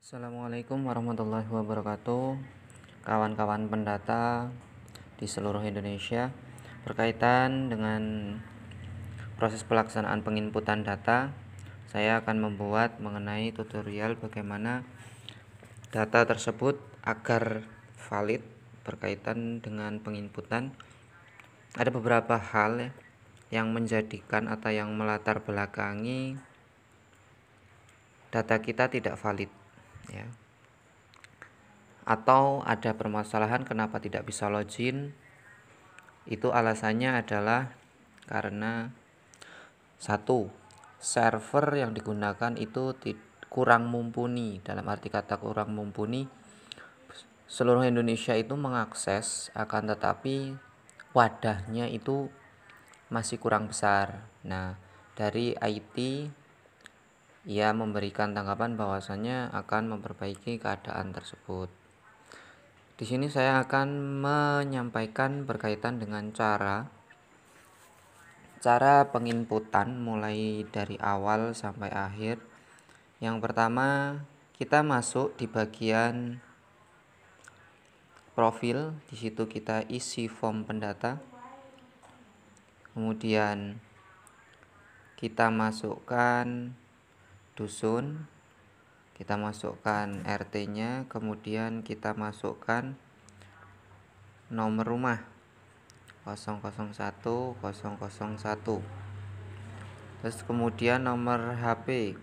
Assalamualaikum warahmatullahi wabarakatuh, kawan-kawan pendata di seluruh Indonesia. Berkaitan dengan proses pelaksanaan penginputan data, saya akan membuat mengenai tutorial bagaimana data tersebut agar valid berkaitan dengan penginputan. Ada beberapa hal yang menjadikan atau yang melatar belakangi data kita tidak valid, ya. Atau ada permasalahan kenapa tidak bisa login. Itu alasannya adalah karena satu, server yang digunakan itu kurang mumpuni. Dalam arti kata kurang mumpuni, seluruh Indonesia itu mengakses, akan tetapi wadahnya itu masih kurang besar. Nah, dari IT ia memberikan tanggapan bahwasannya akan memperbaiki keadaan tersebut. Di sini saya akan menyampaikan berkaitan dengan cara penginputan mulai dari awal sampai akhir. Yang pertama, kita masuk di bagian profil. Di situ kita isi form pendata. Kemudian kita masukkan dusun, kita masukkan RT-nya, kemudian kita masukkan nomor rumah 001 001. Terus kemudian nomor HP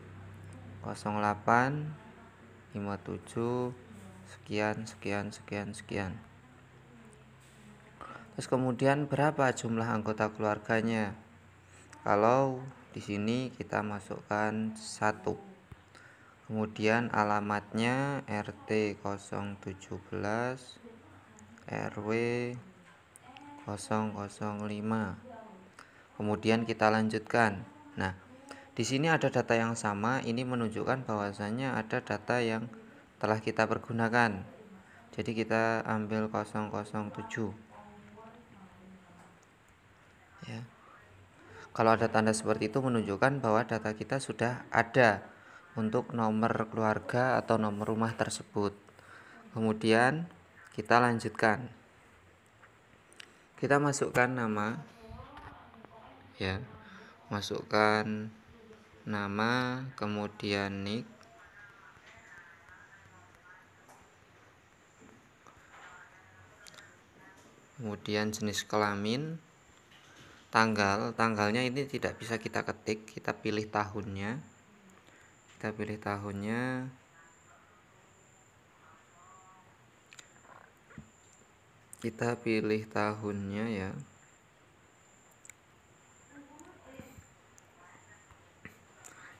08 57 sekian sekian sekian sekian. Terus kemudian berapa jumlah anggota keluarganya? Kalau di sini kita masukkan 1. Kemudian alamatnya RT 017 RW 005. Kemudian kita lanjutkan. Nah, di sini ada data yang sama. Ini menunjukkan bahwasannya ada data yang telah kita pergunakan. Jadi kita ambil 007. Ya. Kalau ada tanda seperti itu menunjukkan bahwa data kita sudah ada untuk nomor keluarga atau nomor rumah tersebut. Kemudian kita lanjutkan. Kita masukkan nama, ya. Masukkan nama, kemudian nick, kemudian jenis kelamin, tanggalnya ini tidak bisa kita ketik, kita pilih tahunnya. Ya.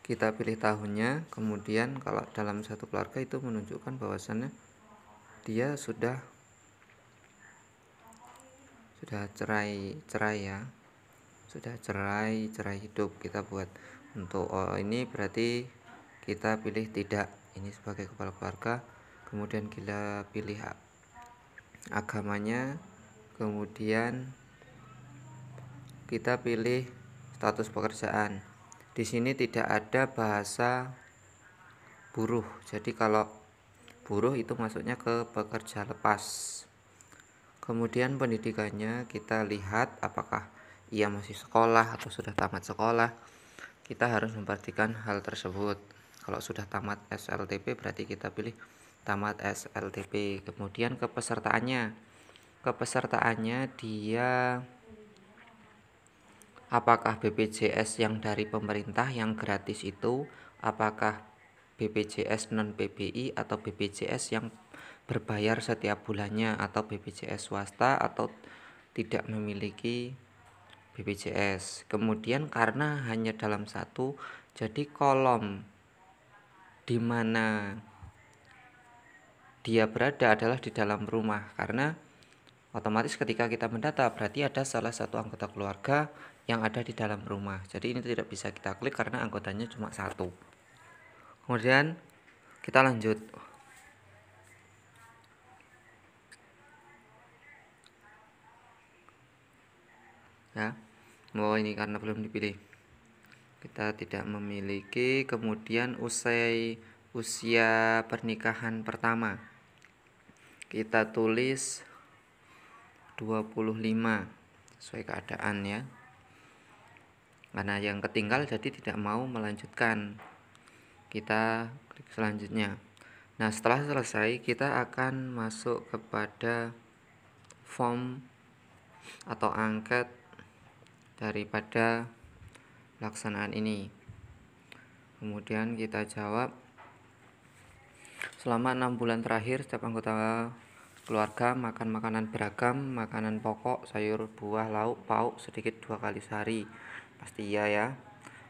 Kita pilih tahunnya, kemudian kalau dalam satu keluarga itu menunjukkan bahwasannya dia sudah cerai ya. Sudah cerai hidup. Kita buat untuk ini berarti kita pilih tidak, ini sebagai kepala keluarga. Kemudian kita pilih agamanya, kemudian kita pilih status pekerjaan. Di sini tidak ada bahasa buruh. Jadi kalau buruh itu masuknya ke pekerja lepas. Kemudian pendidikannya kita lihat apakah ia masih sekolah atau sudah tamat sekolah. Kita harus memperhatikan hal tersebut. Kalau sudah tamat SLTP berarti kita pilih tamat SLTP. Kemudian kepesertaannya dia apakah BPJS yang dari pemerintah yang gratis itu, apakah BPJS non PBI atau BPJS yang berbayar setiap bulannya, atau BPJS swasta atau tidak memiliki BPJS. Kemudian karena hanya dalam satu, jadi kolom di mana dia berada adalah di dalam rumah, karena otomatis ketika kita mendata berarti ada salah satu anggota keluarga yang ada di dalam rumah. Jadi ini tidak bisa kita klik karena anggotanya cuma satu. Kemudian kita lanjut. Ya. Ini karena belum dipilih. Kita tidak memiliki. Kemudian usai usia pernikahan pertama. Kita tulis 25 sesuai keadaan ya. Karena yang ketinggal jadi tidak mau melanjutkan. Kita klik selanjutnya. Nah, setelah selesai kita akan masuk kepada form atau angket daripada pelaksanaan ini. Kemudian kita jawab, selama 6 bulan terakhir setiap anggota keluarga makan makanan beragam, makanan pokok, sayur, buah, lauk, pauk sedikit 2 kali sehari. Pasti iya ya.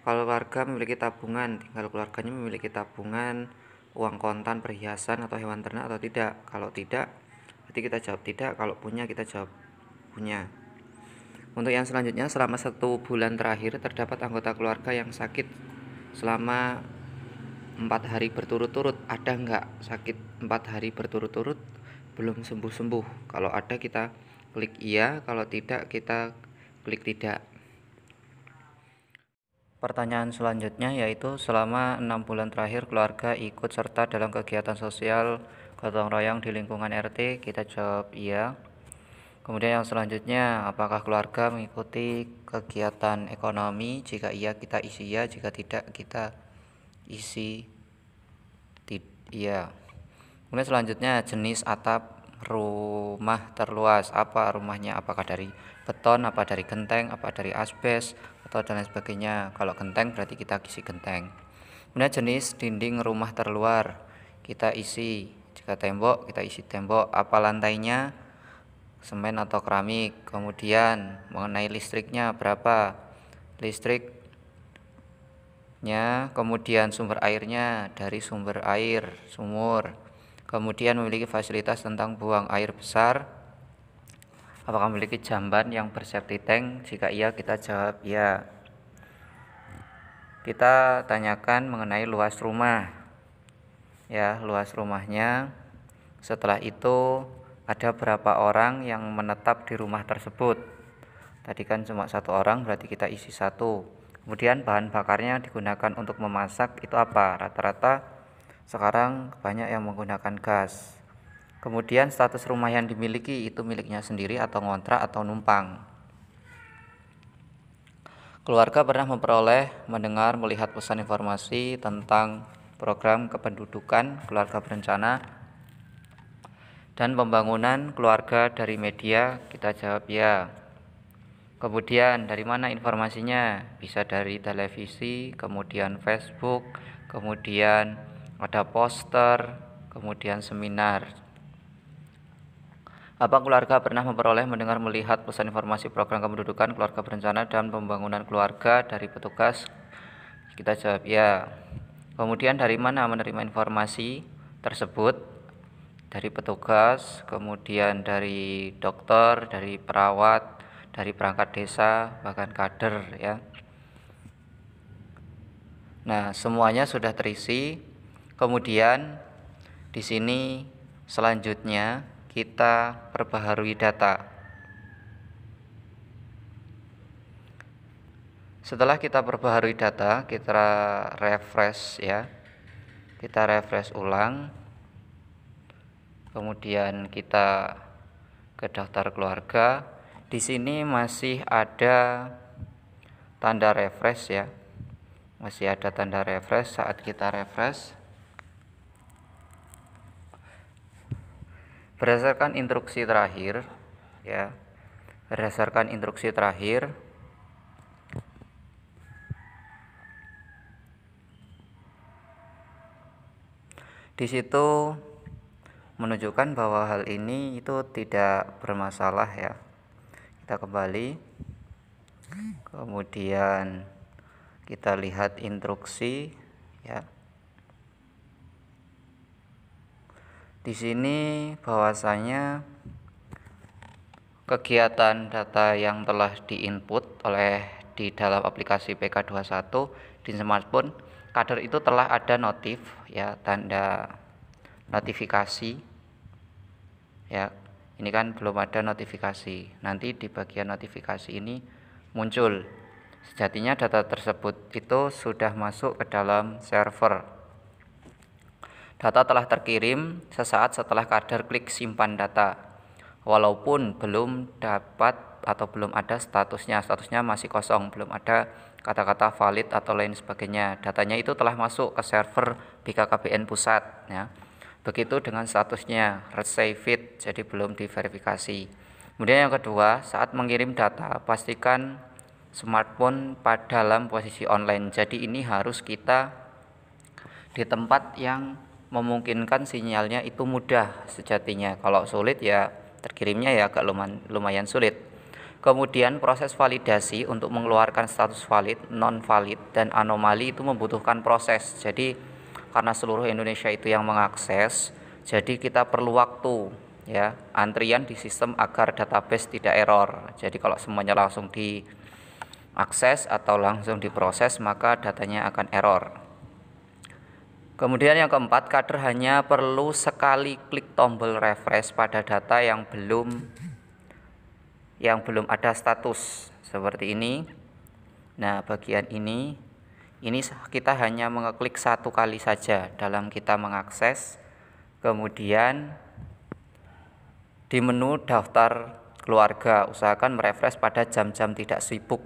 Kalau keluarga memiliki tabungan, tinggal keluarganya memiliki tabungan, uang kontan, perhiasan, atau hewan ternak atau tidak. Kalau tidak, berarti kita jawab tidak. Kalau punya, kita jawab punya. Untuk yang selanjutnya, selama 1 bulan terakhir terdapat anggota keluarga yang sakit selama 4 hari berturut-turut. Ada enggak sakit 4 hari berturut-turut belum sembuh-sembuh? Kalau ada kita klik iya, kalau tidak kita klik tidak. Pertanyaan selanjutnya yaitu selama 6 bulan terakhir keluarga ikut serta dalam kegiatan sosial gotong royong di lingkungan RT, kita jawab iya. Kemudian yang selanjutnya, apakah keluarga mengikuti kegiatan ekonomi? Jika iya kita isi iya, jika tidak kita isi iya. Kemudian selanjutnya, jenis atap rumah terluas apa rumahnya? Apakah dari beton, apa dari genteng, apa dari asbes, atau dan lain sebagainya. Kalau genteng berarti kita isi genteng. Kemudian jenis dinding rumah terluar kita isi. Jika tembok kita isi tembok. Apa lantainya? Semen atau keramik. Kemudian mengenai listriknya berapa listriknya, kemudian sumber airnya dari sumber air sumur. Kemudian memiliki fasilitas tentang buang air besar. Apakah memiliki jamban yang bersafety tank? Jika iya kita jawab iya. Kita tanyakan mengenai luas rumah ya, luas rumahnya. Setelah itu ada berapa orang yang menetap di rumah tersebut? Tadi kan cuma 1 orang, berarti kita isi 1. Kemudian bahan bakarnya digunakan untuk memasak itu apa? Rata-rata sekarang banyak yang menggunakan gas. Kemudian status rumah yang dimiliki itu miliknya sendiri atau ngontrak atau numpang. Keluarga pernah memperoleh, mendengar, melihat pesan informasi tentang program kependudukan, keluarga berencana, dan pembangunan keluarga dari media, kita jawab ya. Kemudian dari mana informasinya? Bisa dari televisi, kemudian Facebook, kemudian ada poster, kemudian seminar. Apa keluarga pernah memperoleh, mendengar, melihat pesan informasi program kependudukan, keluarga berencana, dan pembangunan keluarga dari petugas? Kita jawab ya. Kemudian dari mana menerima informasi tersebut? Dari petugas, kemudian dari dokter, dari perawat, dari perangkat desa, bahkan kader ya. Nah, semuanya sudah terisi. Kemudian di sini selanjutnya kita perbaharui data. Setelah kita perbaharui data, kita refresh ya. Kita refresh ulang. Kemudian kita ke daftar keluarga. Di sini masih ada tanda refresh ya. Masih ada tanda refresh. Saat kita refresh, berdasarkan instruksi terakhir ya. Berdasarkan instruksi terakhir di situ menunjukkan bahwa hal ini itu tidak bermasalah ya. Kita kembali, kemudian kita lihat instruksi ya. Di sini bahwasanya kegiatan data yang telah diinput oleh di dalam aplikasi PK21 di smartphone kader itu telah ada notif ya, tanda notifikasi ya. Ini kan belum ada notifikasi. Nanti di bagian notifikasi ini muncul. Sejatinya data tersebut itu sudah masuk ke dalam server. Data telah terkirim sesaat setelah kadar klik simpan data. Walaupun belum dapat atau belum ada statusnya masih kosong, belum ada kata-kata valid atau lain sebagainya. Datanya itu telah masuk ke server BKKBN pusat ya. Begitu dengan statusnya received, jadi belum diverifikasi. Kemudian yang kedua, saat mengirim data pastikan smartphone pada dalam posisi online. Jadi ini harus kita di tempat yang memungkinkan sinyalnya itu mudah sejatinya. Kalau sulit ya terkirimnya ya agak lumayan sulit. Kemudian proses validasi untuk mengeluarkan status valid, non valid, dan anomali itu membutuhkan proses. Jadi karena seluruh Indonesia itu yang mengakses, jadi kita perlu waktu ya, antrian di sistem agar database tidak error. Jadi kalau semuanya langsung diakses atau langsung diproses, maka datanya akan error. Kemudian yang keempat, kader hanya perlu sekali klik tombol refresh pada data yang belum ada status seperti ini. Nah, bagian ini kita hanya mengeklik satu kali saja dalam kita mengakses. Kemudian di menu daftar keluarga, usahakan merefresh pada jam-jam tidak sibuk.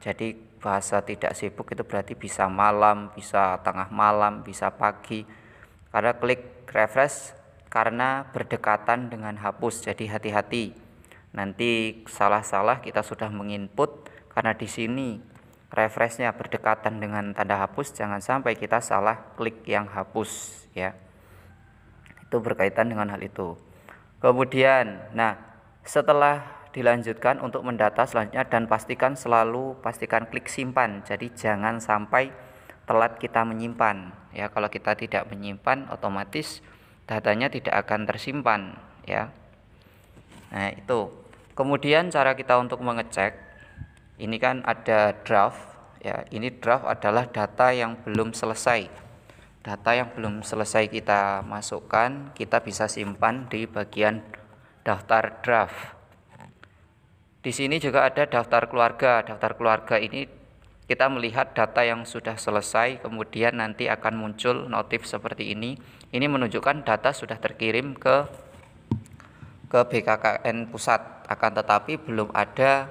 Jadi bahasa tidak sibuk itu berarti bisa malam, bisa tengah malam, bisa pagi. Karena klik refresh karena berdekatan dengan hapus, jadi hati-hati. Nanti salah-salah kita sudah menginput, karena di sini refreshnya berdekatan dengan tanda hapus, jangan sampai kita salah klik yang hapus ya. Itu berkaitan dengan hal itu. Kemudian, setelah dilanjutkan untuk mendata selanjutnya, dan pastikan klik simpan. Jadi jangan sampai telat kita menyimpan ya. Kalau kita tidak menyimpan, otomatis datanya tidak akan tersimpan ya. Nah, itu. Kemudian cara kita untuk mengecek, ini kan ada draft ya. Ini draft adalah data yang belum selesai. Data yang belum selesai kita masukkan, kita bisa simpan di bagian daftar draft. Di sini juga ada daftar keluarga. Daftar keluarga ini kita melihat data yang sudah selesai, kemudian nanti akan muncul notif seperti ini. Ini menunjukkan data sudah terkirim ke BKKN pusat, akan tetapi belum ada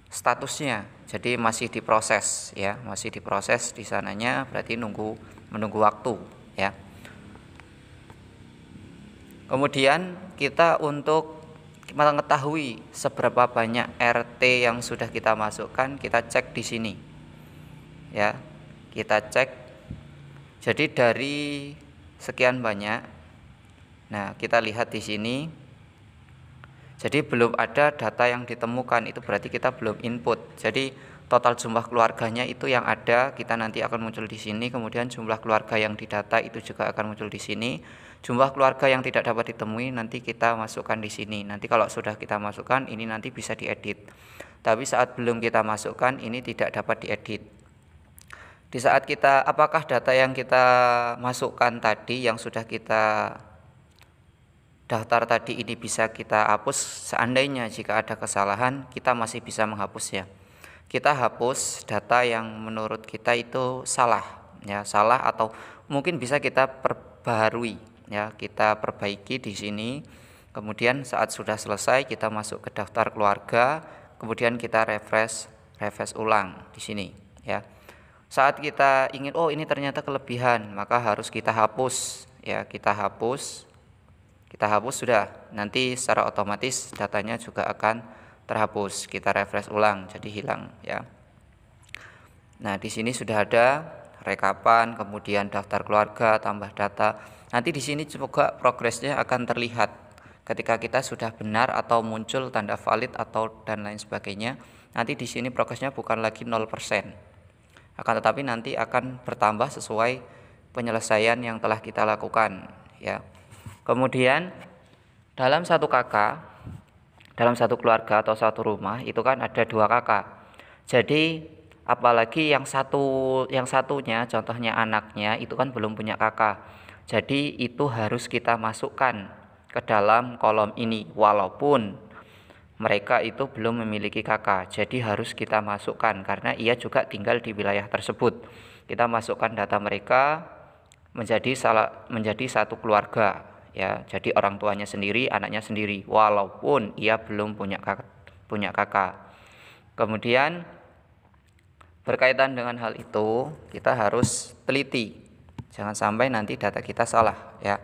statusnya. Jadi masih diproses ya, masih diproses di sananya, berarti menunggu waktu ya. Kemudian kita untuk mengetahui seberapa banyak RT yang sudah kita masukkan, kita cek di sini ya. Kita cek, jadi dari sekian banyak, nah kita lihat di sini, jadi belum ada data yang ditemukan, itu berarti kita belum input. Jadi total jumlah keluarganya itu yang ada, kita nanti akan muncul di sini. Kemudian jumlah keluarga yang didata itu juga akan muncul di sini. Jumlah keluarga yang tidak dapat ditemui nanti kita masukkan di sini. Nanti kalau sudah kita masukkan, ini nanti bisa diedit. Tapi saat belum kita masukkan, ini tidak dapat diedit. Di saat kita, apakah data yang kita masukkan tadi, yang sudah kita daftar tadi, ini bisa kita hapus? Seandainya jika ada kesalahan, kita masih bisa menghapusnya. Kita hapus data yang menurut kita itu salah ya, salah atau mungkin bisa kita perbaharui ya, kita perbaiki di sini. Kemudian saat sudah selesai, kita masuk ke daftar keluarga, kemudian kita refresh ulang di sini ya. Saat kita ingin, oh ini ternyata kelebihan, maka harus kita hapus ya. Kita hapus sudah, nanti secara otomatis datanya juga akan terhapus. Kita refresh ulang, jadi hilang ya. Nah, di sini sudah ada rekapan, kemudian daftar keluarga, tambah data. Nanti di sini juga progresnya akan terlihat ketika kita sudah benar atau muncul tanda valid atau dan lain sebagainya. Nanti di sini progresnya bukan lagi 0%. Akan tetapi nanti akan bertambah sesuai penyelesaian yang telah kita lakukan ya. Kemudian dalam satu kakak, dalam satu keluarga atau satu rumah itu kan ada 2 kakak. Jadi apalagi yang satunya, contohnya anaknya itu kan belum punya kakak. Jadi itu harus kita masukkan ke dalam kolom ini walaupun mereka itu belum memiliki kakak. Jadi harus kita masukkan karena ia juga tinggal di wilayah tersebut. Kita masukkan data mereka, menjadi satu keluarga ya. Jadi orang tuanya sendiri, anaknya sendiri walaupun ia belum punya kakak. Kemudian berkaitan dengan hal itu kita harus teliti. Jangan sampai nanti data kita salah ya.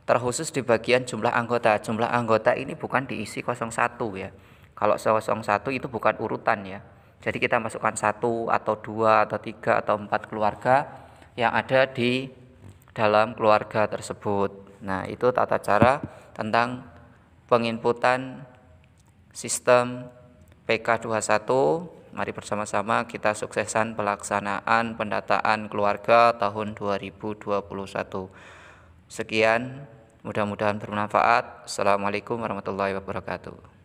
Terkhusus di bagian jumlah anggota. Jumlah anggota ini bukan diisi 01 ya. Kalau 01 itu bukan urutan ya. Jadi kita masukkan 1 atau 2 atau 3 atau 4 keluarga yang ada di dalam keluarga tersebut. Nah, itu tata cara tentang penginputan sistem PK21. Mari bersama-sama kita sukseskan pelaksanaan pendataan keluarga tahun 2021. Sekian, mudah-mudahan bermanfaat. Assalamualaikum warahmatullahi wabarakatuh.